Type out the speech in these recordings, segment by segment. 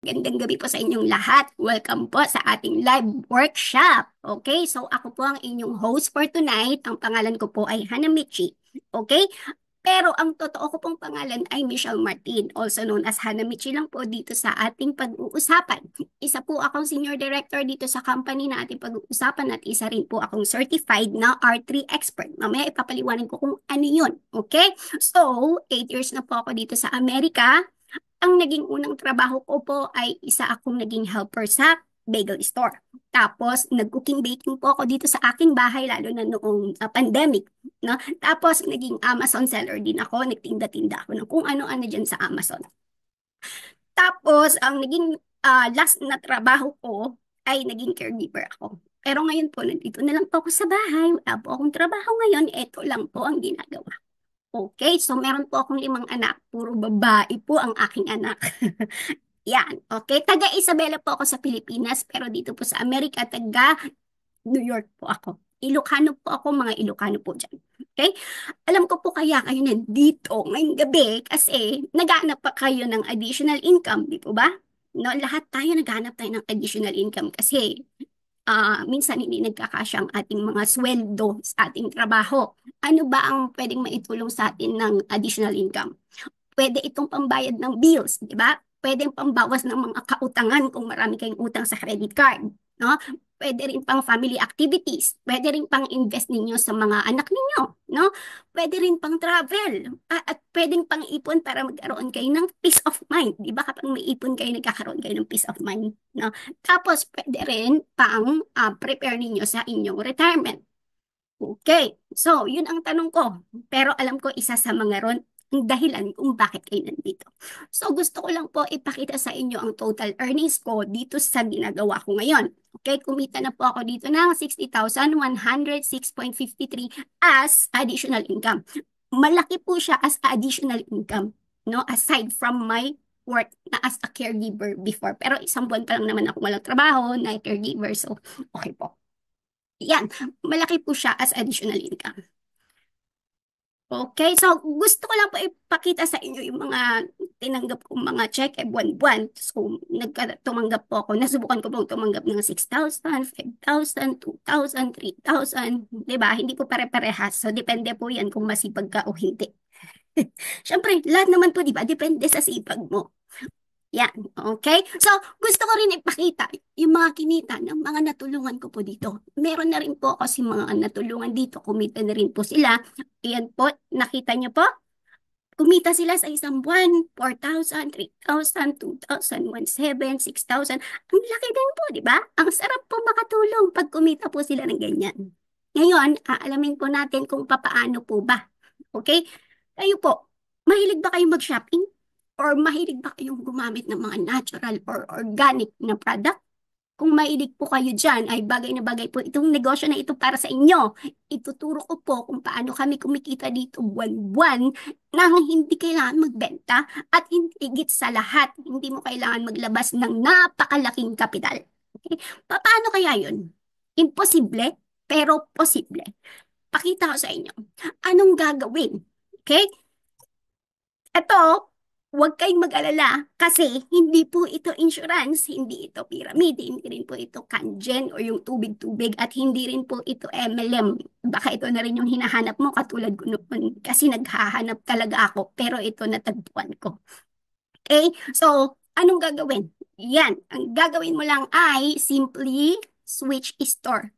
Gandang gabi po sa inyong lahat. Welcome po sa ating live workshop. Okay, so ako po ang inyong host for tonight. Ang pangalan ko po ay Hanamichi. Okay? Pero ang totoo ko pong pangalan ay Michelle Martin, also known as Hanamichi lang po dito sa ating pag-uusapan. Isa po akong senior director dito sa company na ating pag-uusapan at isa rin po akong certified na R3 expert. Mamaya ipapaliwanag ko kung ano yun. Okay? So, 8 years na po ako dito sa Amerika. Ang naging unang trabaho ko po ay isa akong naging helper sa bagel store. Tapos, nag-cooking baking po ako dito sa aking bahay, lalo na noong pandemic. No? Tapos, naging Amazon seller din ako. Nagtinda-tinda ako ng kung ano-ano dyan sa Amazon. Tapos, ang naging last na trabaho ko ay naging caregiver ako. Pero ngayon po, nandito na lang po ako sa bahay. Wala po akong trabaho ngayon. Ito lang po ang ginagawa. Okay, so meron po akong 5 anak. Puro babae po ang aking anak. Yan, okay. Taga Isabela po ako sa Pilipinas, pero dito po sa Amerika, taga New York po ako. Ilocano po ako, mga Ilocano po dyan. Okay? Alam ko po kaya kayo nandito ngayong gabi kasi naghanap pa kayo ng additional income, di po ba? No, lahat tayo naghanap tayo ng additional income kasi minsan hindi nagkakasya ang ating mga sweldo sa ating trabaho. Ano ba ang pwedeng maitulong sa atin ng additional income? Pwede itong pambayad ng bills, di ba? Pwedeng pambawas ng mga kautangan kung marami kayong utang sa credit card, no? Pwede rin pang family activities, pwede rin pang invest ninyo sa mga anak ninyo, no? Pwede rin pang travel, at pwedeng pang ipon para magkaroon kayo ng peace of mind, di ba? Kapag may ipon kayo, nagkakaroon kayo ng peace of mind, no? Tapos, pwede rin pang prepare ninyo sa inyong retirement. Okay, so yun ang tanong ko. Pero alam ko isa sa mga ron, ang dahilan kung bakit kayo nandito. So gusto ko lang po ipakita sa inyo ang total earnings ko dito sa ginagawa ko ngayon. Okay, kumita na po ako dito ng 60,106.53 as additional income. Malaki po siya as additional income, no? Aside from my work na as a caregiver before. Pero isang buwan pa lang naman ako walang trabaho na caregiver, so okay po. Yan, malaki po siya as additional income. Okay, so gusto ko lang po ipakita sa inyo yung mga tinanggap kong mga check buwan-buwan. So, tumanggap po ako. Nasubukan ko pong tumanggap ng 6,000, 5,000, 2,000, 3,000. Diba? Hindi po pare-parehas. So, depende po yan kung masipag ka o hindi. Siyempre, lahat naman po, diba? Depende sa sipag mo. Yan, okay? So, gusto ko rin ipakita yung mga kinita ng mga natulungan ko po dito. Meron na rin po kasi mga natulungan dito. Kumita na rin po sila. Ayan po, nakita niyo po? Kumita sila sa isang buwan, 4,000, 3,000, 2,000, 1,700, 6,000. Ang laki din po, di ba? Ang sarap po makatulong pag kumita po sila ng ganyan. Ngayon, aalamin po natin kung papaano po ba. Okay? Kayo po, mahilig ba kayong mag-shopping? Or mahilig ba kayong gumamit ng mga natural or organic na product? Kung mahilig po kayo dyan, ay bagay na bagay po itong negosyo na ito para sa inyo. Ituturo ko po kung paano kami kumikita dito buwan-buwan nang hindi kailangan magbenta at hindi higit sa lahat, hindi mo kailangan maglabas ng napakalaking kapital. Okay? Paano kaya yun? Imposible, pero posible. Pakita ko sa inyo. Anong gagawin? Okay? Ito, huwag kayong mag-alala kasi hindi po ito insurance, hindi ito pyramid, hindi rin po ito kanjen o yung tubig-tubig at hindi rin po ito MLM. Baka ito na rin yung hinahanap mo katulad ko noon kasi naghahanap talaga ako pero ito natagpuan ko. Okay? So, anong gagawin? Yan, ang gagawin mo lang ay simply switch store.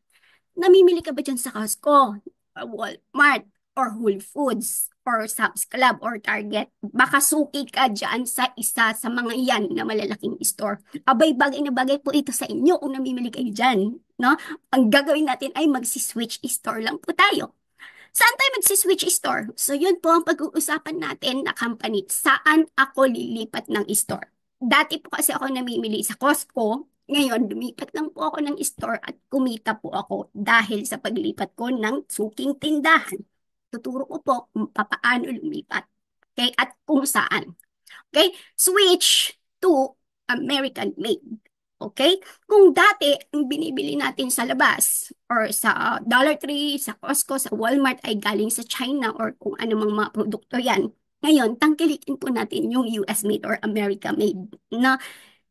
Namimili ka ba dyan sa Costco, or Walmart, or Whole Foods, or Sam's Club, or Target? Baka suki ka dyan sa isa sa mga yan na malalaking store. Abay, bagay na bagay po ito sa inyo kung namimili kayo dyan. No? Ang gagawin natin ay magsi-switch store lang po tayo. Saan tayo magsi-switch store? So, yun po ang pag-uusapan natin na company. Saan ako lilipat ng store? Dati po kasi ako namimili sa Costco. Ngayon, lumipat lang po ako ng store at kumita po ako dahil sa paglipat ko ng suking tindahan. Tuturo ko po kung paano lumipat. Okay? At kung saan. Okay? Switch to American made. Okay? Kung dati, ang binibili natin sa labas or sa Dollar Tree, sa Costco, sa Walmart ay galing sa China or kung anumang mga produkto yan. Ngayon, tangkilikin po natin yung US made or America made na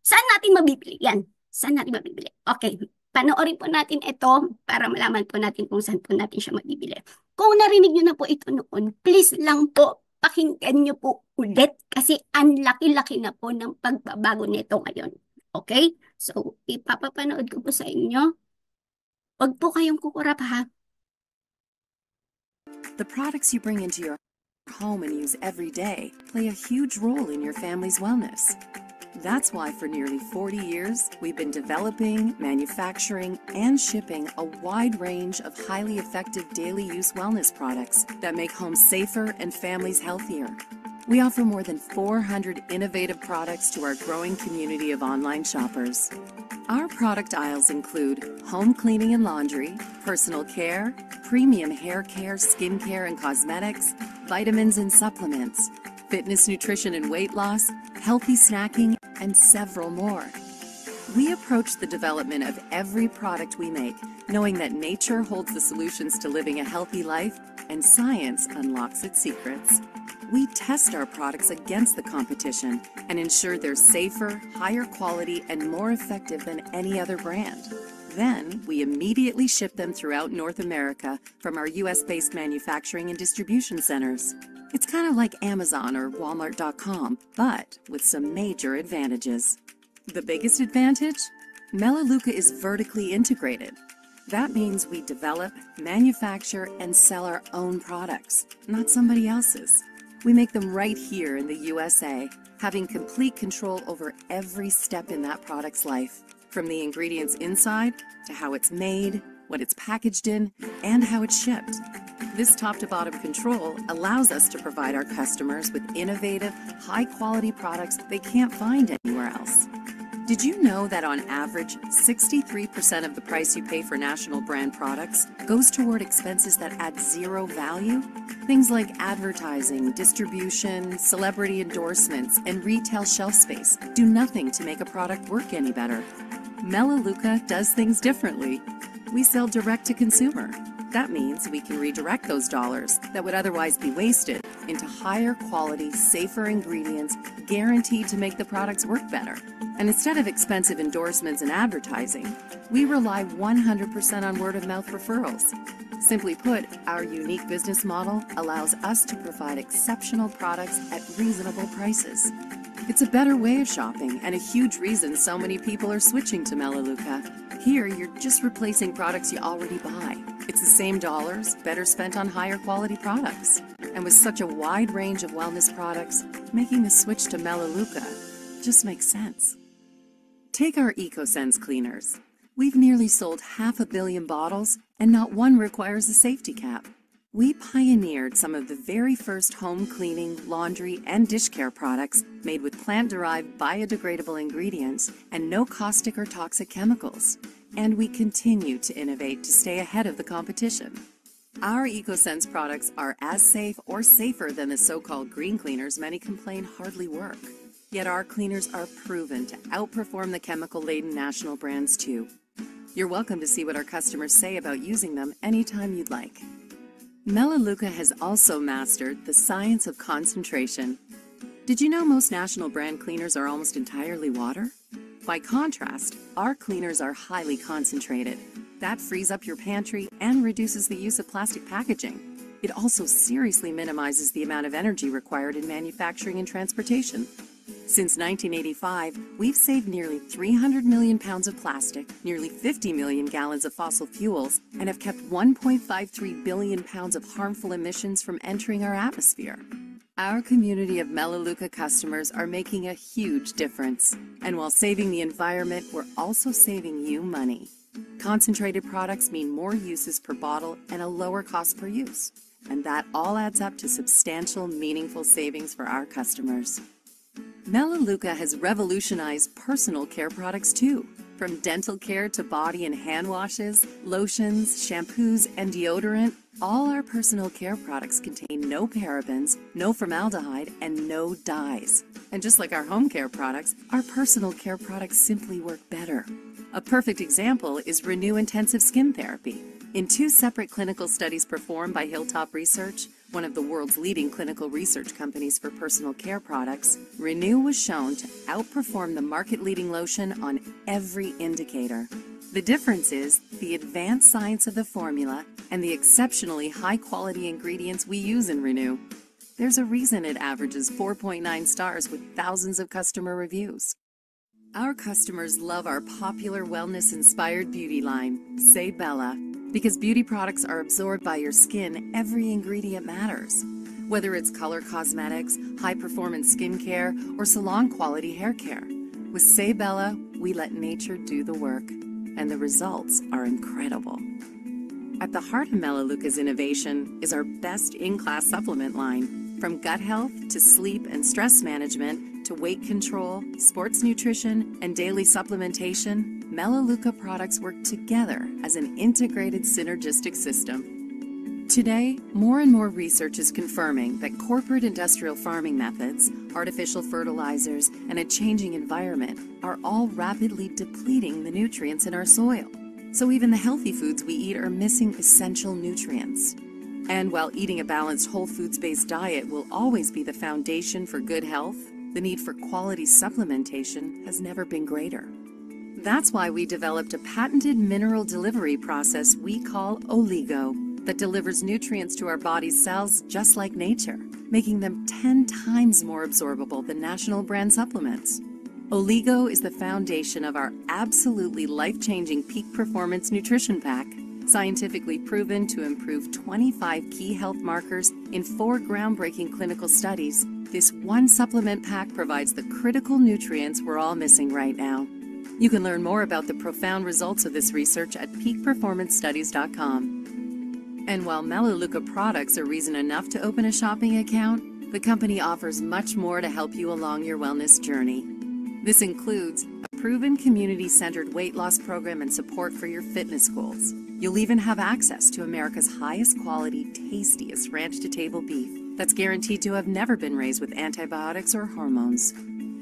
Saan natin mabibili yan? Saan natin mabibili? Okay, panoorin po natin ito para malaman po natin kung saan po natin siya mabibili. Kung narinig nyo na po ito noon, please lang po, pakinggan nyo po ulit kasi ang laki-laki na po ng pagbabago nito ngayon. Okay? So, ipapapanood ko po sa inyo. Huwag po kayong kukurap ha. The products you bring into your home and use every day play a huge role in your family's wellness. That's why for nearly 40 years, we've been developing, manufacturing, and shipping a wide range of highly effective daily use wellness products that make homes safer and families healthier. We offer more than 400 innovative products to our growing community of online shoppers. Our product aisles include home cleaning and laundry, personal care, premium hair care, skin care and cosmetics, vitamins and supplements, fitness, nutrition and weight loss, healthy snacking, and several more. We approach the development of every product we make, knowing that nature holds the solutions to living a healthy life and science unlocks its secrets. We test our products against the competition and ensure they're safer, higher quality, and more effective than any other brand. Then, we immediately ship them throughout North America from our US-based manufacturing and distribution centers. It's kind of like Amazon or Walmart.com, but with some major advantages. The biggest advantage? Melaleuca is vertically integrated. That means we develop, manufacture, and sell our own products, not somebody else's. We make them right here in the USA, having complete control over every step in that product's life, from the ingredients inside to how it's made, what it's packaged in, and how it's shipped. This top-to-bottom control allows us to provide our customers with innovative, high-quality products they can't find anywhere else. Did you know that on average, 63% of the price you pay for national brand products goes toward expenses that add zero value? Things like advertising, distribution, celebrity endorsements, and retail shelf space do nothing to make a product work any better. Melaleuca does things differently. We sell direct to consumer. That means we can redirect those dollars that would otherwise be wasted into higher quality, safer ingredients guaranteed to make the products work better. And instead of expensive endorsements and advertising, we rely 100% on word-of-mouth referrals. Simply put, our unique business model allows us to provide exceptional products at reasonable prices. It's a better way of shopping and a huge reason so many people are switching to Melaleuca. Here, you're just replacing products you already buy. It's the same dollars, better spent on higher quality products. And with such a wide range of wellness products, making the switch to Melaleuca just makes sense. Take our EcoSense cleaners. We've nearly sold 500 million bottles, and not one requires a safety cap. We pioneered some of the very first home cleaning, laundry, and dish care products made with plant-derived biodegradable ingredients and no caustic or toxic chemicals. And we continue to innovate to stay ahead of the competition. Our EcoSense products are as safe or safer than the so-called green cleaners many complain hardly work. Yet our cleaners are proven to outperform the chemical-laden national brands too. You're welcome to see what our customers say about using them anytime you'd like. Melaleuca has also mastered the science of concentration. Did you know most national brand cleaners are almost entirely water? By contrast, our cleaners are highly concentrated. That frees up your pantry and reduces the use of plastic packaging. It also seriously minimizes the amount of energy required in manufacturing and transportation. Since 1985, we've saved nearly 300 million pounds of plastic, nearly 50 million gallons of fossil fuels, and have kept 1.53 billion pounds of harmful emissions from entering our atmosphere. Our community of Melaleuca customers are making a huge difference. And while saving the environment, we're also saving you money. Concentrated products mean more uses per bottle and a lower cost per use. And that all adds up to substantial, meaningful savings for our customers. Melaleuca has revolutionized personal care products too. From dental care to body and hand washes, lotions, shampoos, and deodorant, all our personal care products contain no parabens, no formaldehyde, and no dyes. And just like our home care products, our personal care products simply work better. A perfect example is Renew Intensive Skin Therapy. In 2 separate clinical studies performed by Hilltop Research, one of the world's leading clinical research companies for personal care products, Renew was shown to outperform the market-leading lotion on every indicator. The difference is the advanced science of the formula and the exceptionally high-quality ingredients we use in Renew. There's a reason it averages 4.9 stars with thousands of customer reviews. Our customers love our popular wellness-inspired beauty line, Say Bella, because beauty products are absorbed by your skin, every ingredient matters. Whether it's color cosmetics, high-performance skincare, or salon-quality hair care. With Say Bella, we let nature do the work, and the results are incredible. At the heart of Melaleuca's innovation is our best-in-class supplement line. From gut health to sleep and stress management to weight control, sports nutrition, and daily supplementation, Melaleuca products work together as an integrated synergistic system. Today, more and more research is confirming that corporate industrial farming methods, artificial fertilizers, and a changing environment are all rapidly depleting the nutrients in our soil. So even the healthy foods we eat are missing essential nutrients. And while eating a balanced whole foods-based diet will always be the foundation for good health, the need for quality supplementation has never been greater. That's why we developed a patented mineral delivery process we call Oligo that delivers nutrients to our body's cells just like nature, making them 10 times more absorbable than national brand supplements. Oligo is the foundation of our absolutely life-changing Peak Performance Nutrition Pack, scientifically proven to improve 25 key health markers in 4 groundbreaking clinical studies. This one supplement pack provides the critical nutrients we're all missing right now. You can learn more about the profound results of this research at peakperformancestudies.com. And while Melaleuca products are reason enough to open a shopping account, the company offers much more to help you along your wellness journey. This includes a proven community-centered weight loss program and support for your fitness goals. You'll even have access to America's highest quality, tastiest ranch-to-table beef that's guaranteed to have never been raised with antibiotics or hormones.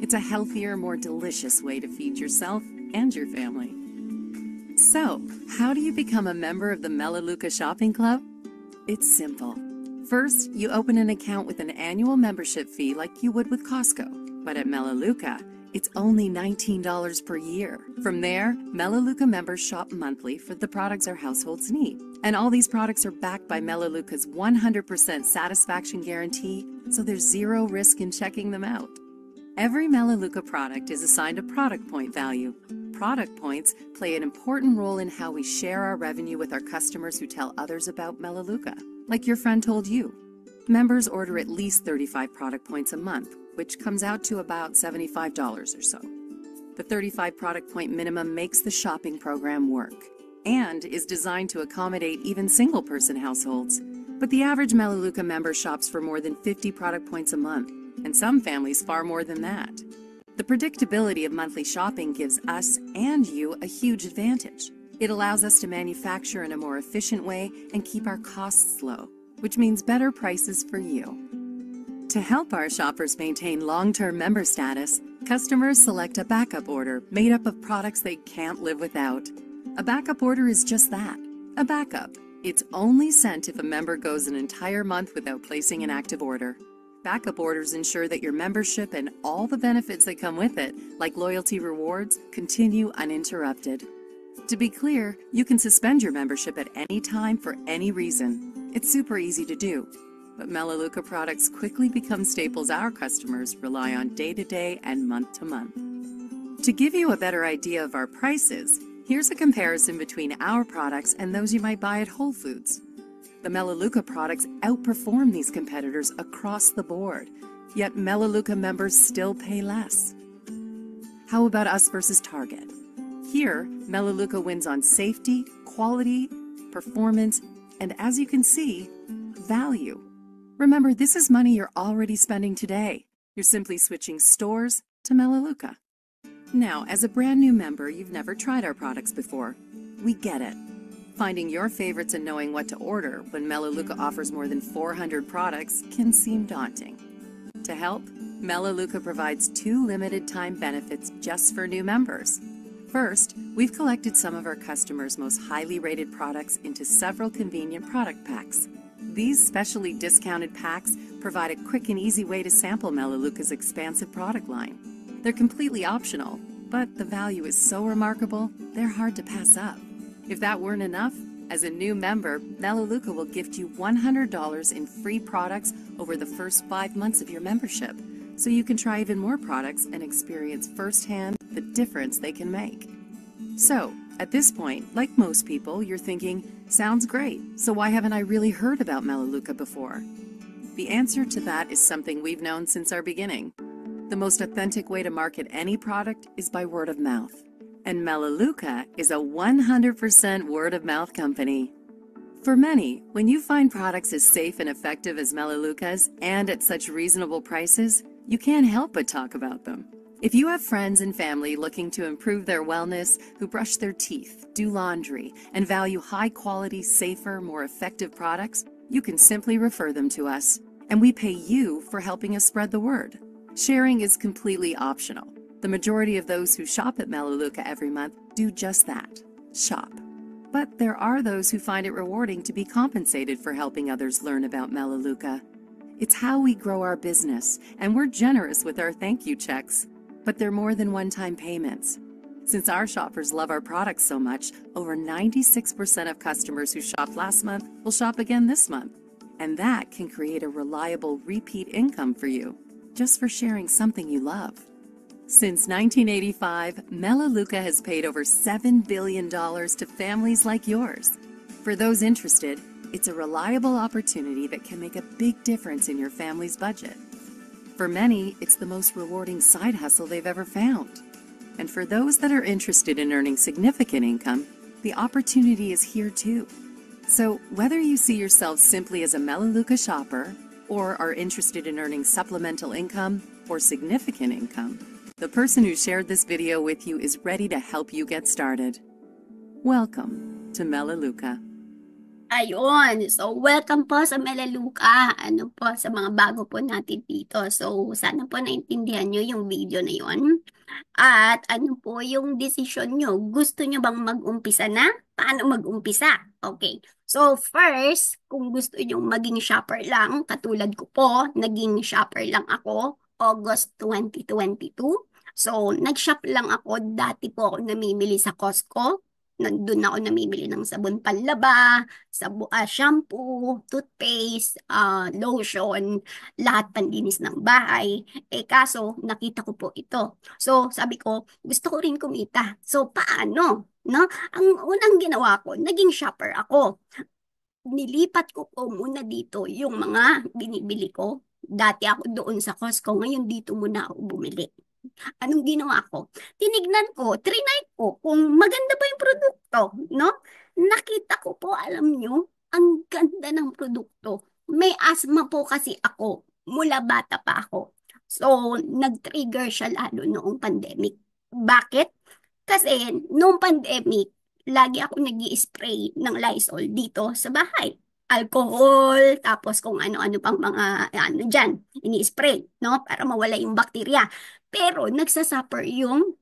It's a healthier, more delicious way to feed yourself and your family. So, how do you become a member of the Melaleuca Shopping Club? It's simple. First, you open an account with an annual membership fee like you would with Costco. But at Melaleuca, it's only $19 per year. From there, Melaleuca members shop monthly for the products our households need. And all these products are backed by Melaleuca's 100% satisfaction guarantee, so there's zero risk in checking them out. Every Melaleuca product is assigned a product point value. Product points play an important role in how we share our revenue with our customers who tell others about Melaleuca, like your friend told you. Members order at least 35 product points a month, which comes out to about $75 or so. The 35 product point minimum makes the shopping program work and is designed to accommodate even single-person households. But the average Melaleuca member shops for more than 50 product points a month, and some families far more than that. The predictability of monthly shopping gives us and you a huge advantage. It allows us to manufacture in a more efficient way and keep our costs low, which means better prices for you. To help our shoppers maintain long-term member status, customers select a backup order made up of products they can't live without. A backup order is just that, a backup. It's only sent if a member goes an entire month without placing an active order. Backup orders ensure that your membership and all the benefits that come with it, like loyalty rewards, continue uninterrupted. To be clear, you can suspend your membership at any time for any reason. It's super easy to do. But Melaleuca products quickly become staples our customers rely on day-to-day and month-to-month. To give you a better idea of our prices, here's a comparison between our products and those you might buy at Whole Foods. The Melaleuca products outperform these competitors across the board, yet Melaleuca members still pay less. How about us versus Target? Here, Melaleuca wins on safety, quality, performance, and as you can see, value. Remember, this is money you're already spending today. You're simply switching stores to Melaleuca. Now, as a brand new member, you've never tried our products before. We get it. Finding your favorites and knowing what to order when Melaleuca offers more than 400 products can seem daunting. To help, Melaleuca provides 2 limited time benefits just for new members. First, we've collected some of our customers' most highly rated products into several convenient product packs. These specially discounted packs provide a quick and easy way to sample Melaleuca's expansive product line. They're completely optional, but the value is so remarkable, they're hard to pass up. If that weren't enough, as a new member, Melaleuca will gift you $100 in free products over the first 5 months of your membership, so you can try even more products and experience firsthand the difference they can make. So, at this point, like most people, you're thinking, sounds great, so why haven't I really heard about Melaleuca before? The answer to that is something we've known since our beginning. The most authentic way to market any product is by word of mouth. And Melaleuca is a 100% word of mouth company. For many, when you find products as safe and effective as Melaleuca's and at such reasonable prices, you can't help but talk about them. If you have friends and family looking to improve their wellness, who brush their teeth, do laundry, and value high-quality, safer, more effective products, you can simply refer them to us, and we pay you for helping us spread the word. Sharing is completely optional. The majority of those who shop at Melaleuca every month do just that, shop. But there are those who find it rewarding to be compensated for helping others learn about Melaleuca. It's how we grow our business, and we're generous with our thank you checks. But they're more than one-time payments. Since our shoppers love our products so much, over 96% of customers who shopped last month will shop again this month. And that can create a reliable repeat income for you, just for sharing something you love. Since 1985, Melaleuca has paid over $7 billion to families like yours. For those interested, it's a reliable opportunity that can make a big difference in your family's budget. For many, it's the most rewarding side hustle they've ever found. And for those that are interested in earning significant income, the opportunity is here too. So whether you see yourself simply as a Melaleuca shopper or are interested in earning supplemental income or significant income, the person who shared this video with you is ready to help you get started. Welcome to Melaleuca. Ayun. So, welcome po sa Melaleuca. Ano po, sa mga bago po natin dito. So, sana po naintindihan nyo yung video na yun. At ano po yung desisyon nyo? Gusto nyo bang mag-umpisa na? Paano mag-umpisa? Okay. So, first, kung gusto nyo maging shopper lang, katulad ko po, naging shopper lang ako, August 2022. So, nag-shop lang ako. Dati po ako namimili sa Costco. Nandun ako namimili ng sabon panlaba, shampoo, toothpaste, lotion, lahat panlinis ng bahay. Eh kaso, nakita ko po ito. So, sabi ko, gusto ko rin kumita. So, paano? No? Ang unang ginawa ko, naging shopper ako. Nilipat ko po muna dito yung mga binibili ko. Dati ako doon sa Costco, ngayon dito muna ako bumili. Anong ginawa ko? Tinignan ko, trinay ko kung maganda ba yung produkto, no? Nakita ko po, alam nyo, ang ganda ng produkto. May asthma po kasi ako, mula bata pa ako. So, nag-trigger siya lalo noong pandemic. Bakit? Kasi noong pandemic, lagi ako nag-i-spray ng Lysol dito sa bahay. Alcohol, tapos kung ano-ano pang mga ano dyan, ini-spray, no? Para mawala yung bakterya. Pero nagsasuffer yung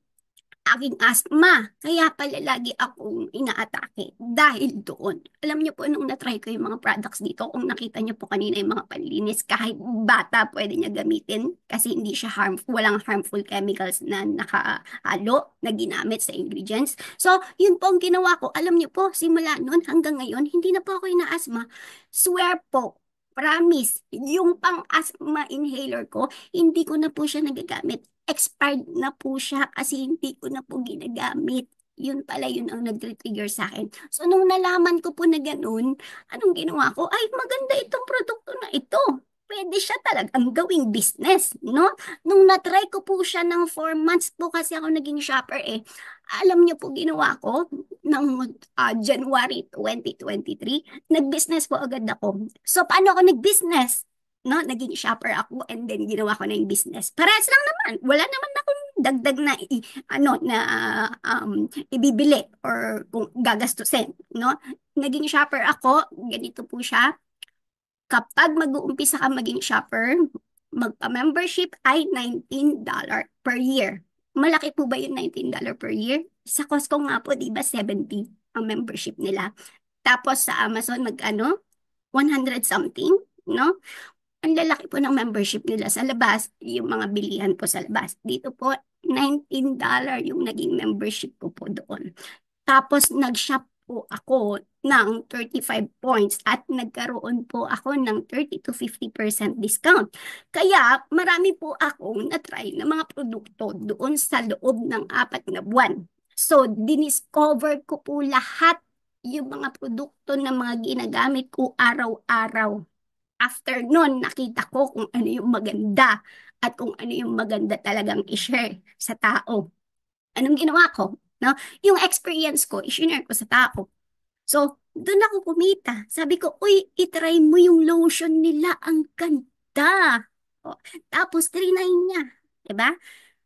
aking asthma. Kaya pala lagi akong inaatake dahil doon. Alam niyo po, nung natry ko yung mga products dito, kung nakita niyo po kanina yung mga panlinis, kahit bata pwede niya gamitin kasi hindi siya harmful, walang harmful chemicals na nakahalo, na ginamit sa ingredients. So, yun po ang ginawa ko. Alam niyo po, simula noon hanggang ngayon, hindi na po ako ina-asthma. Swear po, promise, yung pang-asthma inhaler ko, hindi ko na po siya nagagamit. Expired na po siya kasi hindi ko na po ginagamit. Yun pala yun ang nag-trigger sa akin. So, nung nalaman ko po na ganun, anong ginawa ko? Ay, maganda itong produkto na ito. Pwede siya talagang gawing business, no? Nung natry ko po siya ng 4 months po kasi ako naging shopper eh. Alam niyo po ginawa ko ng January 2023, nag-business po agad ako. So, paano ako nag-business? No, naging shopper ako and then ginawa ko na yung business. Parehas lang naman. Wala naman akong dagdag na ibibili or kung gagastusin, no? Naging shopper ako, ganito po siya. Kapag mag-uumpisa ka maging shopper, magpa-membership ay $19 per year. Malaki po ba yung $19 per year? Sa Costco nga po, di ba, 70 ang membership nila. Tapos sa Amazon, magkano? 100 something, no? Ang lalaki po ng membership nila sa labas, yung mga bilihan po sa labas. Dito po, $19 yung naging membership ko po doon. Tapos nag-shop po ako ng 35 points at nagkaroon po ako ng 30 to 50% discount. Kaya marami po akong na-try na mga produkto doon sa loob ng 4 na buwan. So, diniscover ko po lahat yung mga produkto na mga ginagamit ko araw-araw. After nun, nakita ko kung ano yung maganda at kung ano yung maganda talagang i-share sa tao. Anong ginawa ko? No? Yung experience ko, i-share ko sa tao. So, doon ako kumita. Sabi ko, uy, itry mo yung lotion nila. Ang ganda. O, tapos, trinay niya. Diba?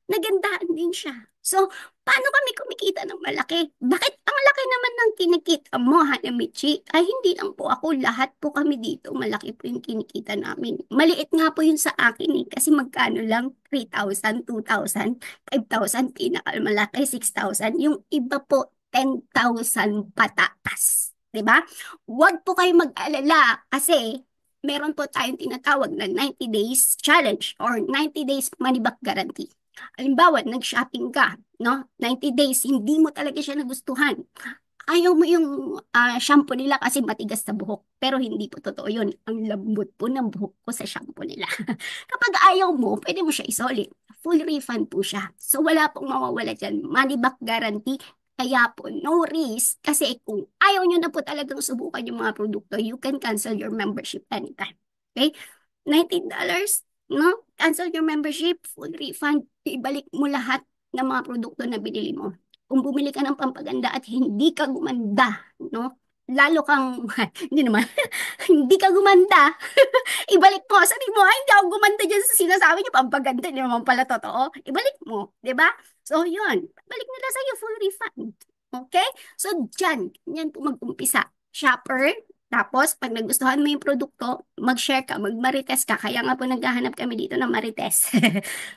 Nagandahan din siya. So, paano kami kumikita ng malaki? Bakit ang laki naman ng kinikita mo, Hanamichi? Ay, hindi lang po ako. Lahat po kami dito. Malaki po yung kinikita namin. Maliit nga po yun sa akin eh. Kasi magkano lang? 3,000, 2,000, 5,000, pinakamalaki, 6,000. Yung iba po, 10,000 pataas. 'Di ba? Huwag po kayo mag-alala kasi meron po tayong tinatawag na 90 days challenge or 90 days money back guarantee. Halimbawa, nag-shopping ka, no? 90 days, hindi mo talaga siya nagustuhan. Ayaw mo yung shampoo nila kasi matigas sa buhok. Pero hindi po totoo yun. Ang lambot po ng buhok ko sa shampoo nila. Kapag ayaw mo, pwede mo siya isoli. Full refund po siya. So wala pong mawawala dyan. Money back guarantee. Kaya po, no risk. Kasi kung ayaw nyo na po talagang subukan yung mga produkto, you can cancel your membership anytime. Okay? $19, no? Cancel your membership, full refund. Ibalik mo lahat ng mga produkto na binili mo. Kung bumili ka ng pampaganda at hindi ka gumanda, no? Lalo kang, hindi naman, hindi ka gumanda, ibalik mo. Sabi mo, ay, hindi ako gumanda dyan sa sinasabi niyo, pampaganda, hindi naman pala totoo. Ibalik mo, di ba? So, yun, balik nila sa'yo, full refund. Okay? So, dyan, yan po mag-umpisa. Shopper, tapos, pag nagustuhan mo yung produkto, mag-share ka, mag-marites ka. Kaya nga po naghahanap kami dito ng marites.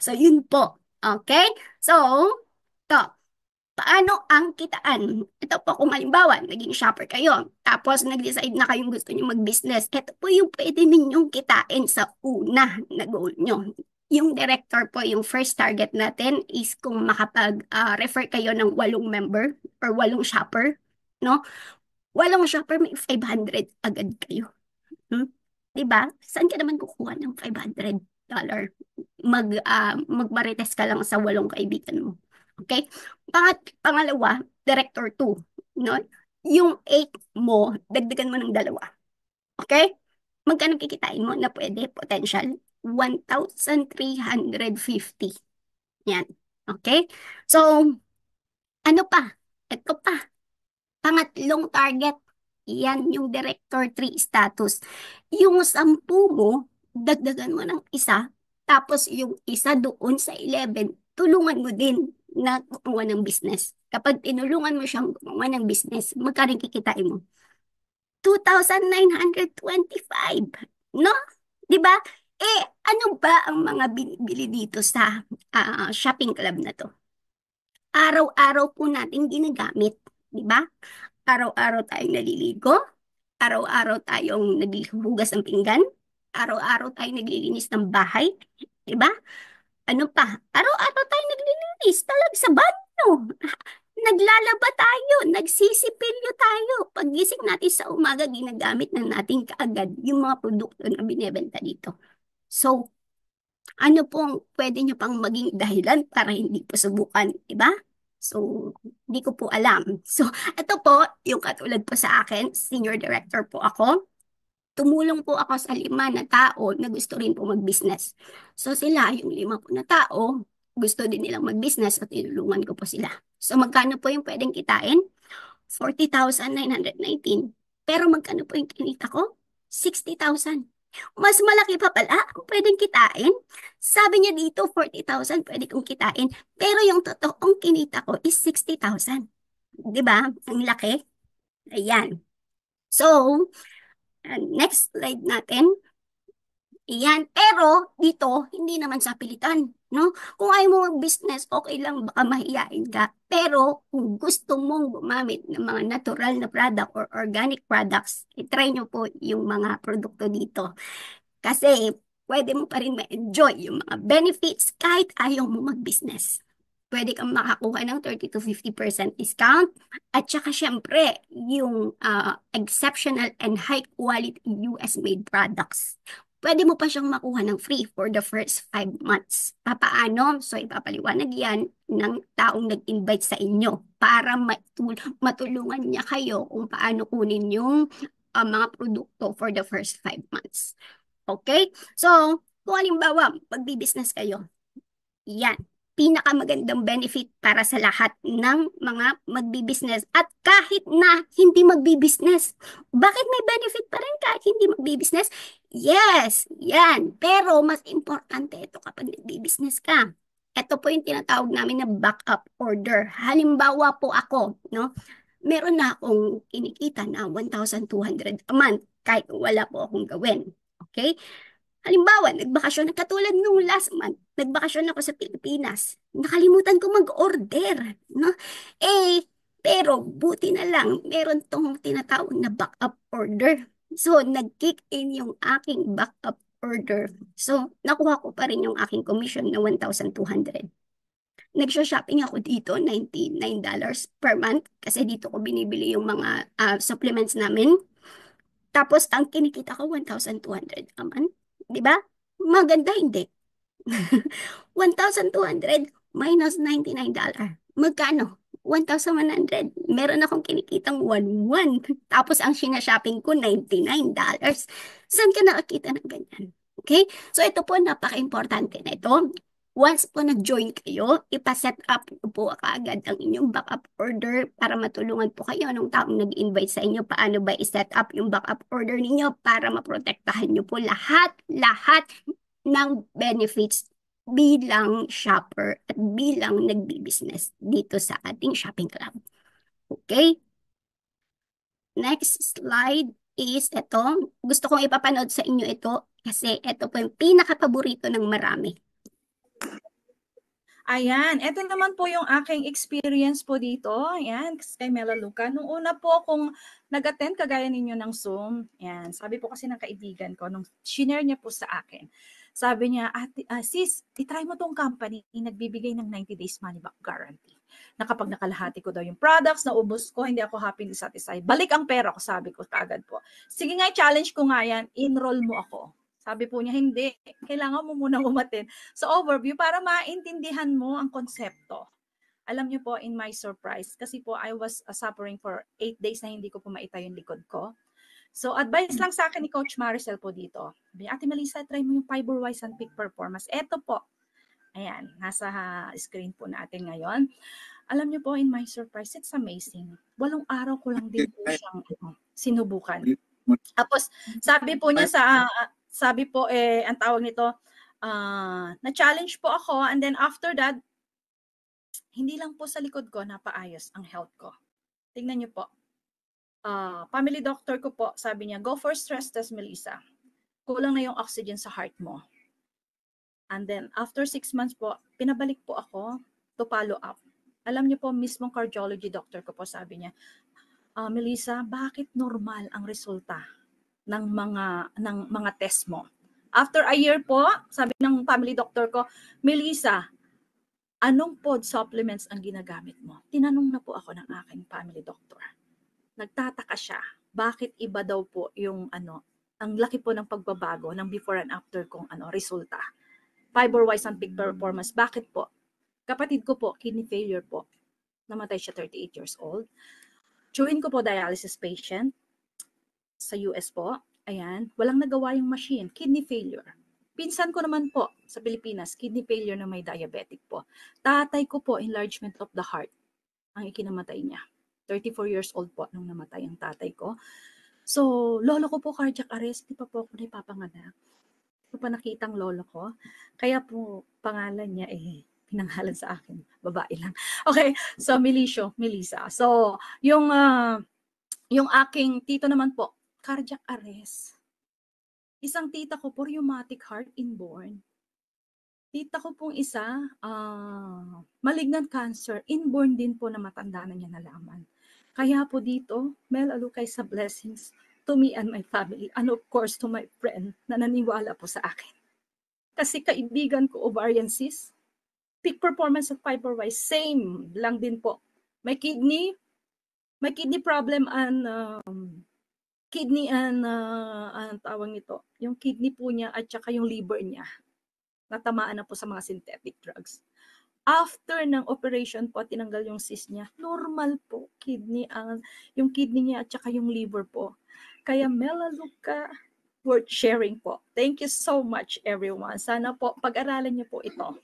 So, yun po. Okay? So, to. Paano ang kitaan? Ito po kung halimbawa, naging shopper kayo, tapos nag-decide na kayong gusto nyo mag-business. Ito po yung pwede ninyong kitain sa una na goal nyo. Yung director po, yung first target natin is kung makapag-refer kayo ng 8 member or 8 shopper, no? 8 shopper, may 500 agad kayo. Hmm? Diba? Saan ka naman kukuha ng $500? Magmarites ka lang sa 8 kaibigan mo. Okay? Pangalawa, director 2. No? Yung 8 mo, dagdagan mo ng 2. Okay? Magkano kikitain mo na pwede? Potential? 1,350. Yan. Okay? So, ano pa? Ito pa. Pangatlong target, yan yung Director 3 status. Yung 10 mo, dagdagan mo ng isa, tapos yung isa doon sa 11, tulungan mo din na gumawa ng business. Kapag tinulungan mo siyang gumawa ng business, magkano kikitain mo? 2,925. No? 'Di ba? Eh, ano ba ang mga binibili dito sa shopping club na to? Araw-araw po natin ginagamit. 'Di ba? Araw-araw tayong naliligo, araw-araw tayong naghuhugas ng pinggan, araw-araw tayong naglilinis ng bahay, 'di ba? Ano pa? Araw-araw tayong naglilinis talaga sa banyo. Naglalaba tayo, nagsisipilyo tayo. Paggising natin sa umaga, ginagamit na natin kaagad yung mga produkto na binebenta dito. So, ano pong pwede nyo pang maging dahilan para hindi po subukan, di ba? So, hindi ko po alam. So, ito po, yung katulad po sa akin, senior director po ako. Tumulong po ako sa 5 na tao na gusto rin po mag-business. So, sila, yung 5 po na tao, gusto din nilang mag-business at tinulungan ko po sila. So, magkano po yung pwedeng kitain? 40,919. Pero magkano po yung kinita ko? 60,000. Mas malaki pa pala ang pwedeng kitain. Sabi niya dito, 40,000 pwede kong kitain. Pero yung totoong kinita ko is 60,000. 'Di ba? Ang laki. Ayan. So, next slide natin. Iyan. Pero dito, hindi naman sa pilitan, no? Kung ayaw mo mag-business, okay lang, baka mahiyain ka. Pero kung gusto mong gumamit ng mga natural na product or organic products, itry nyo po yung mga produkto dito. Kasi pwede mo pa rin ma-enjoy yung mga benefits kahit ayaw mo mag-business. Pwede kang makakuha ng 30 to 50% discount. At saka syempre, yung exceptional and high quality US made products. Pwede mo pa siyang makuha ng free for the first 5 months. Papaano? So, ipapaliwanag yan ng taong nag-invite sa inyo para matulungan niya kayo kung paano kunin yung mga produkto for the first 5 months. Okay? So, kung halimbawa, magbi-business kayo, yan, pinakamagandang benefit para sa lahat ng mga magbi-business. At kahit na hindi magbi-business, bakit may benefit pa rin kahit hindi magbi-business? Yes, yan. Pero mas importante ito kapag nagbi-business ka. Ito po yung tinatawag namin na backup order. Halimbawa po ako, no? Meron na akong kinikita na 1,200 a month kahit wala po akong gawin. Okay? Halimbawa, nagbakasyon, katulad nung last month, nagbakasyon ako sa Pilipinas. Nakalimutan ko mag-order, no? Eh, pero buti na lang, meron tong tinatawag na backup order. So, nag-kick in yung aking backup order. So, nakuha ko pa rin yung aking commission na 1,200. Nagsha-shopping ako dito, $99 per month kasi dito ko binibili yung mga supplements namin. Tapos, ang kinikita ko, 1,200 a month. Di ba? Maganda, hindi. 1,200 minus $99. Magkano? 1,100. Meron akong kinikitang 1,100. Tapos, ang sinashopping ko, $99. Saan ka nakakita ng ganyan? Okay? So, ito po, napaka-importante na ito. Once po nag-join kayo, ipaset up po kaagad ang inyong backup order para matulungan po kayo nung taong nag-invite sa inyo. Paano ba i-set up yung backup order ninyo para maprotektahan nyo po lahat ng benefits bilang shopper at bilang nagbi-business dito sa ating shopping club. Okay? Next slide is ito. Gusto kong ipapanood sa inyo ito kasi ito po yung pinaka-paborito ng marami. Ayan, ito naman po yung aking experience po dito. Ayan, kay Melaluca. Nung una po akong nag-attend kagaya ninyo ng Zoom, ayan, sabi po kasi ng kaibigan ko, nung shinare niya po sa akin, sabi niya, sis, itry mo tong company, nagbibigay ng 90 days money back guarantee. Na kapag nakalahati ko daw yung products, naubos ko, hindi ako happy and satisfied. Balik ang pera ko, sabi ko kaagad po. Sige nga, challenge ko nga yan, enroll mo ako. Sabi po niya, hindi. Kailangan mo munang umattend sa overview para maintindihan mo ang konsepto. Alam niyo po, in my surprise, kasi po I was suffering for 8 days na hindi ko po maitayo yung likod ko. So, advice lang sa akin ni Coach Maricel po dito. Ate Melissa, try mo yung Fiber-Wise and Peak Performance. Eto po. Ayan, nasa screen po natin ngayon. Alam niyo po, in my surprise, it's amazing. 8 araw ko lang din po siyang sinubukan. Tapos, sabi po niya sabi po, ang tawag nito, na-challenge po ako, and then after that, hindi lang po sa likod ko napaayos ang health ko. Tingnan niyo po. Family doctor ko po, sabi niya, go for stress test, Melissa. Kulang na yung oxygen sa heart mo. And then, after 6 months po, pinabalik po ako to follow up. Alam niyo po, mismong cardiology doctor ko po, sabi niya, Melissa, bakit normal ang resulta ng mga test mo? After a year po, sabi ng family doctor ko, Melissa, anong pod supplements ang ginagamit mo? Tinanong na po ako ng aking family doctor. Nagtataka siya, bakit iba daw po yung ang laki po ng pagbabago ng before and after kong resulta. Fiber-Wise and Peak Performance, bakit po? Kapatid ko po, kidney failure po. Namatay siya 38 years old. Tsuhin ko po, dialysis patient sa US po. Ayan, walang nagawa yung machine, kidney failure. Pinsan ko naman po sa Pilipinas, kidney failure na may diabetic po. Tatay ko po, enlargement of the heart ang ikinamatay niya. 34 years old po nung namatay ang tatay ko. So, lolo ko po cardiac arrest, di pa po ako naipapanganak. Di pa nakitang lolo ko. Kaya po, pangalan niya pinanghalan sa akin. Babae lang. Okay, so Melissa. So, yung aking tito naman po, cardiac arrest. isang tita ko po, rheumatic heart inborn. Tita ko pong isa, malignant cancer, inborn din po na matanda na niya nalaman. Kaya po dito, Mel Alukay, sa blessings to me and my family, and of course to my friend na naniwala po sa akin. Kasi kaibigan ko, ovarian cyst, peak performance at fiber-wise, same lang din po. May kidney problem and tawag nito, yung kidney po niya at saka yung liver niya, natamaan na po sa mga synthetic drugs. After ng operation po, tinanggal yung cyst niya, normal po, yung kidney niya at saka yung liver po. Kaya Melaleuca, worth sharing po. Thank you so much, everyone. Sana po, pag-aralan niyo po ito.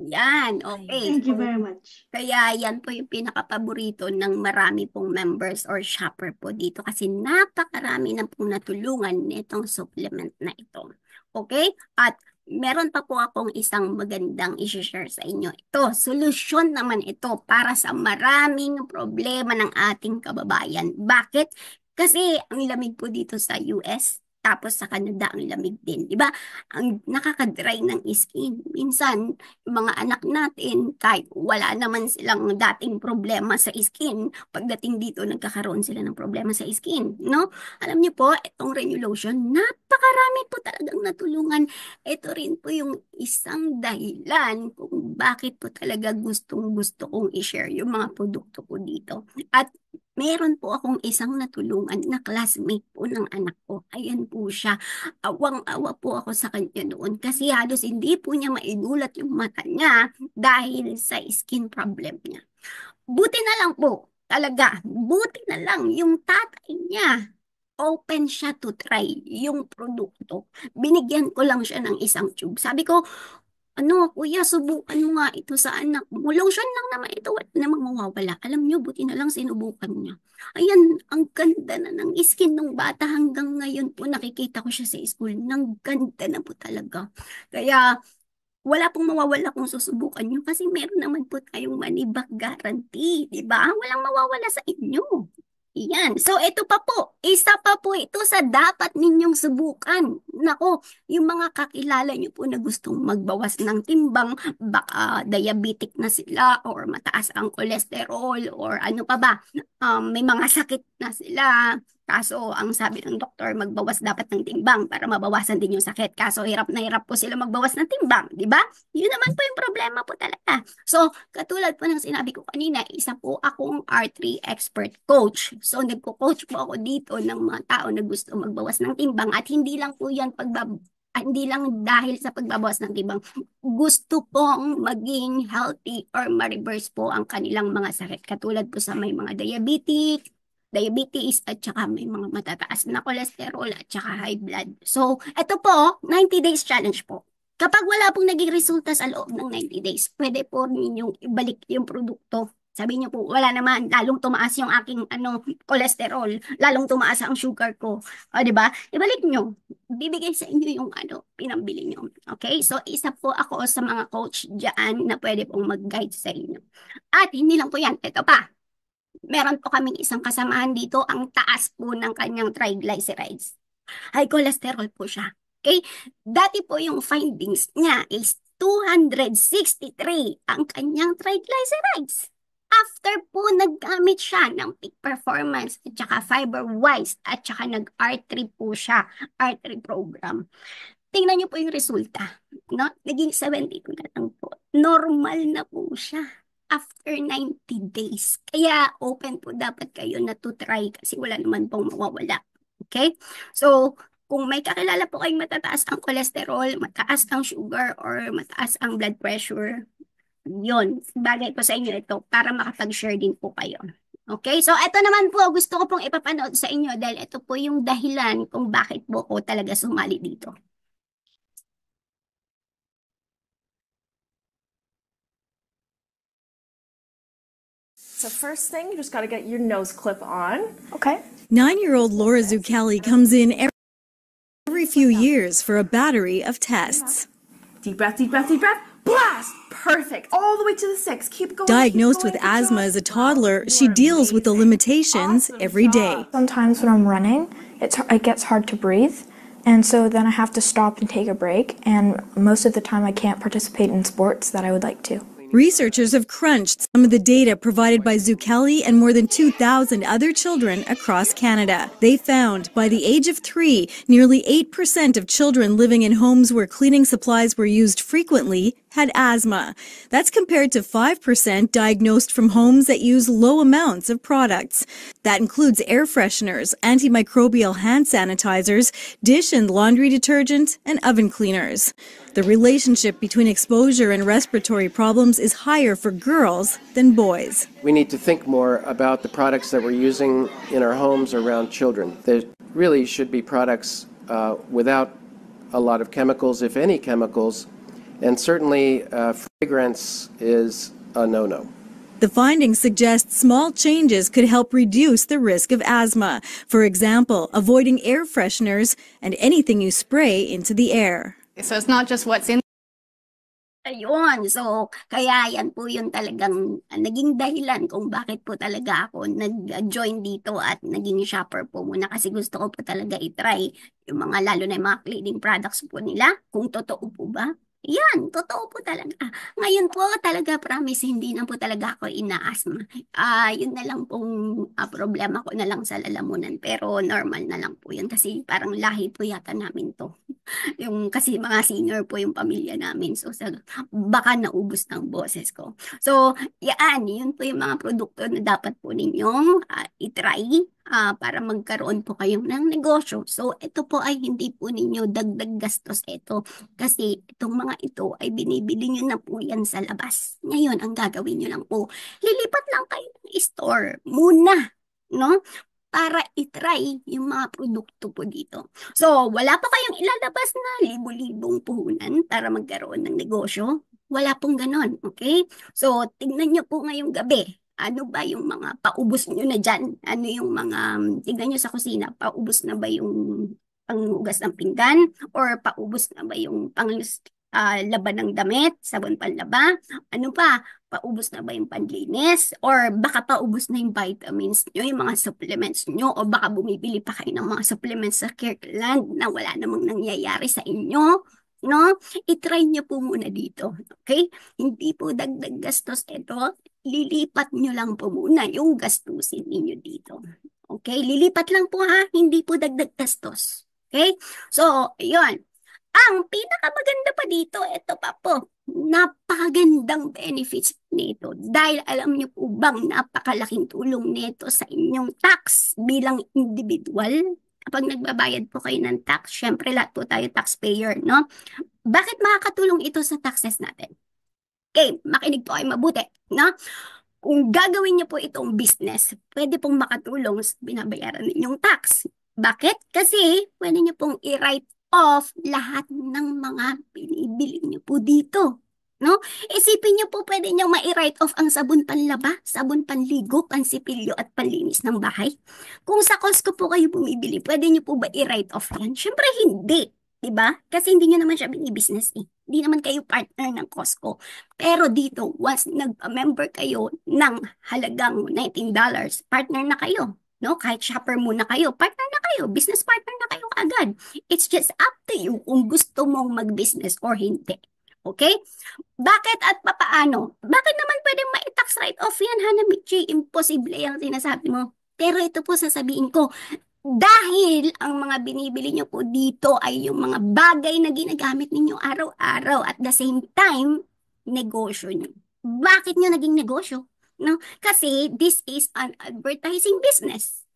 Yan, okay. Thank you very much. Kaya yan po yung pinaka-paborito ng marami pong members or shopper po dito kasi napakarami na pong natulungan nitong supplement na ito. Okay? At meron pa po akong isang magandang i-share sa inyo. Ito, solusyon naman ito para sa maraming problema ng ating kababayan. Bakit? Kasi ang lamig po dito sa US, tapos sa Canada ang lamig din. Diba? Ang nakaka-dry ng skin. Minsan, yung mga anak natin, kahit wala naman silang dating problema sa skin, pagdating dito, nagkakaroon sila ng problema sa skin. No? Alam niyo po, itong Renulotion, napakarami po talagang natulungan. Ito rin po yung isang dahilan kung bakit po talaga gustong-gusto kong i-share yung mga produkto ko dito. At meron po akong isang natulungan na classmate po ng anak ko. Ayan po siya. Awang-awa po ako sa kanya noon kasi halos hindi po niya maidulat yung mata niya dahil sa skin problem niya. Buti na lang po, talaga, buti na lang yung tatay niya. Open siya to try yung produkto. Binigyan ko lang siya ng isang tube. Sabi ko, kuya, subukan mo nga ito sa anak mo. Lotion lang naman ito, wala namang mawawala. Alam niyo, buti na lang sinubukan niya. Ayan, ang ganda na ng skin ng bata hanggang ngayon po. Nakikita ko siya sa school. Nang ganda na po talaga. Kaya, wala pong mawawala kung susubukan niyo kasi meron naman po tayong money back guarantee. Diba? Walang mawawala sa inyo. Yan. So, ito pa po. Isa pa po ito sa dapat ninyong subukan. Nako, yung mga kakilala nyo po na gustong magbawas ng timbang, baka diabetic na sila or mataas ang cholesterol or ano pa ba. May mga sakit na sila. Kaso, ang sabi ng doktor, magbawas dapat ng timbang para mabawasan din yung sakit. Kaso, hirap na hirap po sila magbawas ng timbang. Di ba? Yun naman po yung problema po talaga. So, katulad po ng sinabi ko kanina, isa po akong R3 expert coach. So, nagko-coach po ako dito ng mga tao na gusto magbawas ng timbang at hindi lang po yan hindi lang dahil sa pagbabawas ng timbang. Gusto pong maging healthy or ma-reverse po ang kanilang mga sakit. Katulad po sa may mga diabetes at saka may mga matataas na cholesterol at saka high blood. So, ito po, 90 days challenge po. Kapag wala pong naging resulta sa loob ng 90 days, pwede po ninyong ibalik yung produkto. Sabi niyo po, wala naman, lalong tumaas yung aking cholesterol, lalong tumaas ang sugar ko. O, di ba? Ibalik nyo. Bibigay sa inyo yung pinambili nyo. Okay? So, isa po ako sa mga coach dyan na pwede pong mag-guide sa inyo. At hindi lang po yan, ito pa. Meron po kaming isang kasamahan dito, ang taas po ng kanyang triglycerides. High cholesterol po siya. Okay? Dati po yung findings niya is 263 ang kanyang triglycerides. After po naggamit siya ng peak performance at saka fiber-wise at saka nag-R3 po siya, R3 program. Tingnan niyo po yung resulta. No? Naging 72 na lang po. Normal na po siya after 90 days. Kaya open po dapat kayo na to try kasi wala naman pong mawawala. Okay? So, kung may kakilala po kayong matataas ang cholesterol, mataas ang sugar, or mataas ang blood pressure, yun, bagay po sa inyo ito para makapag-share din po kayo. Okay? So, ito naman po, gusto ko pong ipapanood sa inyo dahil ito po yung dahilan kung bakit po ko talaga sumali dito. So first thing, you just got to get your nose clip on. Okay. 9-year-old Laura Zucchelli comes in every few years for a battery of tests. Deep breath, deep breath, deep breath. Blast! Perfect. All the way to the 6. Keep going. Diagnosed with asthma as a toddler, she deals with the limitations every day. Sometimes when I'm running, it gets hard to breathe, And so then I have to stop and take a break, and most of the time I can't participate in sports that I would like to. Researchers have crunched some of the data provided by Zucchelli and more than 2,000 other children across Canada. They found by the age of 3, nearly 8% of children living in homes where cleaning supplies were used frequently had asthma. That's compared to 5% diagnosed from homes that use low amounts of products. That includes air fresheners, antimicrobial hand sanitizers, dish and laundry detergent, and oven cleaners. The relationship between exposure and respiratory problems is higher for girls than boys. We need to think more about the products that we're using in our homes around children. There really should be products without a lot of chemicals, if any chemicals, and certainly fragrance is a no-no. The findings suggest small changes could help reduce the risk of asthma. For example, avoiding air fresheners and anything you spray into the air. So it's not just what's in. Ayun. So, kaya yan po yung talagang naging dahilan kung bakit po talaga ako nag-join dito at naging shopper po muna kasi gusto ko po talaga itry yung mga lalo na yung mga cleaning products po nila. Kung totoo po ba? Yan, totoo po talaga. Ngayon po talaga, promise, hindi na po talaga ako ina-asthma. Yun na lang pong problema ko na lang sa lalamunan. Pero normal na lang po yun kasi parang lahi po yata namin to. Kasi mga senior po yung pamilya namin. So, baka naubos ng boses ko. So, yun po yung mga produkto na dapat po ninyong itry para magkaroon po kayo ng negosyo. So, ito po ay hindi po ninyo dagdag gastos ito. Kasi itong mga ito ay binibili nyo na po yan sa labas. Ngayon, ang gagawin nyo lang po, lilipat lang kayo ng store muna, no? Para itry yung mga produkto po dito. So, wala pa kayong ilalabas na libo-libong puhunan para magkaroon ng negosyo. Wala pong ganon, okay? So, tingnan nyo po ngayong gabi. Ano ba yung mga paubos nyo na dyan? Ano yung mga, tingnan nyo sa kusina, paubos na ba yung panghugas ng pinggan? Or paubos na ba yung laban ng damit, sabon panlaba? Ano pa? Paubos na ba yung panlinis? Or baka paubos na yung vitamins nyo, yung mga supplements nyo? O baka bumibili pa kayo ng mga supplements sa Kirkland na wala namang nangyayari sa inyo? No? I-try nyo po muna dito. Okay? Hindi po dagdag gastos ito. Lilipat nyo lang po muna yung gastusin ninyo dito. Okay? Lilipat lang po ha. Hindi po dagdag gastos. Okay? So, yun. Ang pinakamaganda pa dito, ito pa po, napakagandang benefits nito. Dahil alam nyo po bang napakalaking tulong nito sa inyong tax bilang individual? Kapag nagbabayad po kayo ng tax, syempre lahat po tayo taxpayer, no? Bakit makakatulong ito sa taxes natin? Okay, makinig po kayo mabuti, no? Kung gagawin niyo po itong business, pwede pong makatulong sa binabayaran ninyong tax. Bakit? Kasi pwede niyo pong i-write off lahat ng mga binibili niyo po dito. No? Isipin niyo po pwede niyo ma-write off ang sabon panlaba, sabon panligo, pansipilyo at panlinis ng bahay. Kung sa Costco po kayo bumibili, pwede niyo po ba i-write off yan? Syempre hindi. Diba? Kasi hindi nyo naman siya binibusiness eh. Hindi naman kayo partner ng Costco. Pero dito, once nag-member kayo ng halagang $19, partner na kayo. No? Kahit shopper muna kayo, partner na kayo. Business partner na kayo agad. It's just up to you kung gusto mong mag-business or hindi. Okay? Bakit at papaano? Bakit naman pwedeng ma-tax write-off yan, Hana Michi? Imposible yung sinasabi mo. Pero ito po sasabihin ko, dahil ang mga binibili nyo po dito ay yung mga bagay na ginagamit ninyo araw-araw at the same time, negosyo nyo. Bakit nyo naging negosyo? No? Kasi this is an advertising business.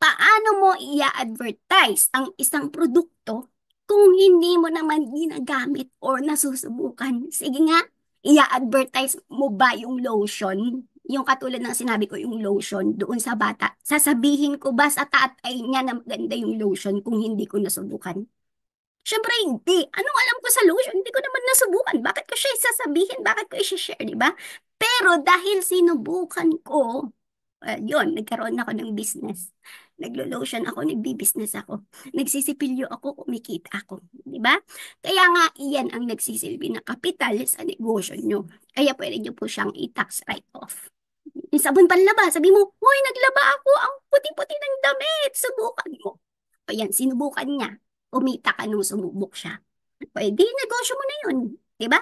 Paano mo i-advertise ang isang produkto kung hindi mo naman ginagamit or nasusubukan? Sige nga, i-advertise mo ba yung lotion? Yung katulad ng sinabi ko, yung lotion doon sa bata. Sasabihin ko ba sa tatay niya na maganda yung lotion kung hindi ko nasubukan? Syempre hindi. Anong alam ko sa lotion? Hindi ko naman nasubukan. Bakit ko siya sasabihin? Bakit ko i-share, di ba? Pero dahil sinubukan ko, yun, nagkaroon ako ng business. Naglo-lotion ako, nagbi-business ako. Nagsisipilyo ako, kumikita ako. Di ba? Kaya nga, iyan ang nagsisilbi na kapital sa negosyo nyo. Kaya pwede nyo po siyang i-tax write-off. Yung sabon panlaba, sabi mo, hoy, naglaba ako, ang puti-puti ng damit, subukan mo. Ayan, sinubukan niya. Umita ka nung sumubok siya. Pwede, negosyo mo na yun. Diba?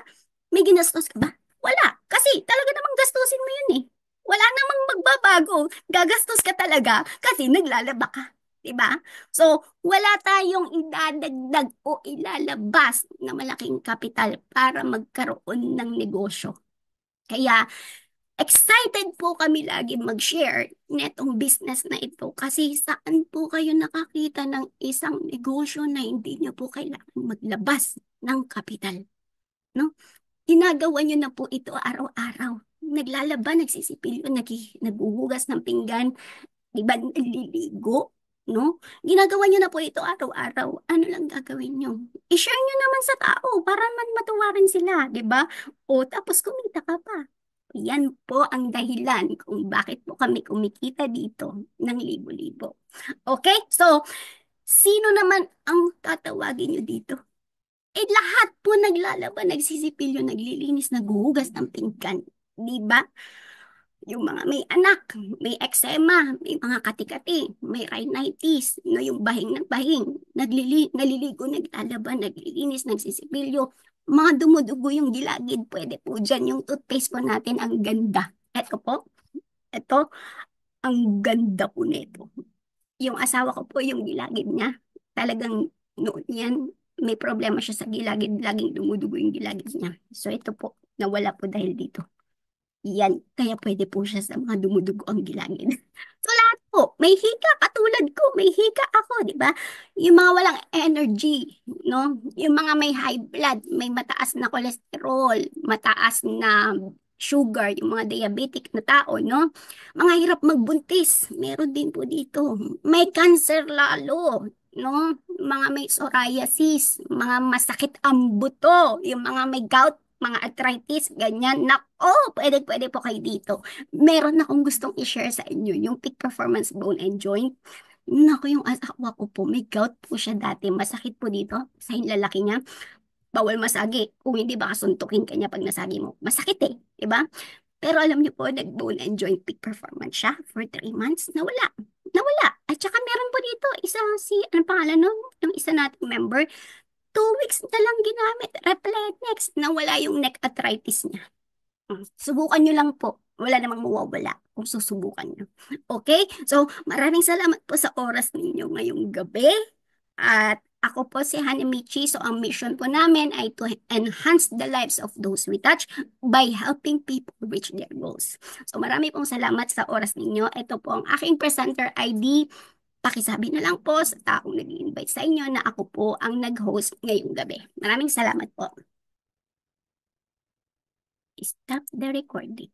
May ginastos ka ba? Wala. Kasi talaga namang gastusin mo yun eh. Wala namang magbabago. Gagastos ka talaga kasi naglalaba ka. Diba? So, wala tayong idadagdag o ilalabas na malaking kapital para magkaroon ng negosyo. Kaya, excited po kami lagi mag-share netong business na ito kasi saan po kayo nakakita ng isang negosyo na hindi nyo po kailangan maglabas ng kapital, no? Ginagawa nyo na po ito araw-araw. Naglalaba, nagsisipilyo, naghuhugas ng pinggan, di ba, naliligo, no? Ginagawa nyo na po ito araw-araw. Ano lang gagawin nyo? I-share nyo naman sa tao para man matuwa rin sila, di ba? O tapos kumita ka pa. Yan po ang dahilan kung bakit po kami kumikita dito ng libo-libo. Okay? So, sino naman ang tatawagin nyo dito? Eh, lahat po naglalaba, nagsisipilyo, naglilinis, naghuhugas ng pinggan. Di ba? Yung mga may anak, may eksema, may mga kati-kati, may rhinitis, no, yung bahing ng bahing, naliligo, naglalaba, naglilinis, nagsisipilyo, mga dumudugo yung gilagid, pwede po dyan yung toothpaste po natin, ang ganda. Ito po, ito, ang ganda po nito. Yung asawa ko po, yung gilagid niya, talagang noon yan, may problema siya sa gilagid, laging dumudugo yung gilagid niya. So ito po, nawala po dahil dito. Yan, kaya pwede po siya sa mga dumudugo ang gilagid. So lahat po, may hika katulad ko, may hika ako, di ba? Yung mga walang energy, no? Yung mga may high blood, may mataas na cholesterol, mataas na sugar, yung mga diabetic na tao, no? Mga hirap magbuntis, meron din po dito. May cancer lalo, no? Mga may psoriasis, mga masakit ang buto, yung mga may gout, mga arthritis, ganyan. Nako, pwede po kayo dito. Meron akong gustong i-share sa inyo, yung Peak Performance Bone and Joint. Naku, yung asawa ko po, may gout po siya dati. Masakit po dito sa lalaki niya. Bawal masagi. Kung hindi, baka suntukin ka niya pag nasagi mo. Masakit eh, di ba? Pero alam niyo po, nag-bone and joint peak performance siya for 3 months. Nawala. Nawala. At saka meron po dito, ano pangalan no? Yung isa nating member, 2 weeks na lang ginamit. Reflex, nawala yung neck arthritis niya. Subukan nyo lang po. Wala namang mawawala kung susubukan nyo. Okay? So, maraming salamat po sa oras ninyo ngayong gabi. At ako po si Hana Michi. So, ang mission po namin ay to enhance the lives of those we touch by helping people reach their goals. So, marami pong salamat sa oras ninyo. Ito po ang aking presenter ID. Pakisabi na lang po sa taong nag-invite sa inyo na ako po ang nag-host ngayong gabi. Maraming salamat po. Stop the recording.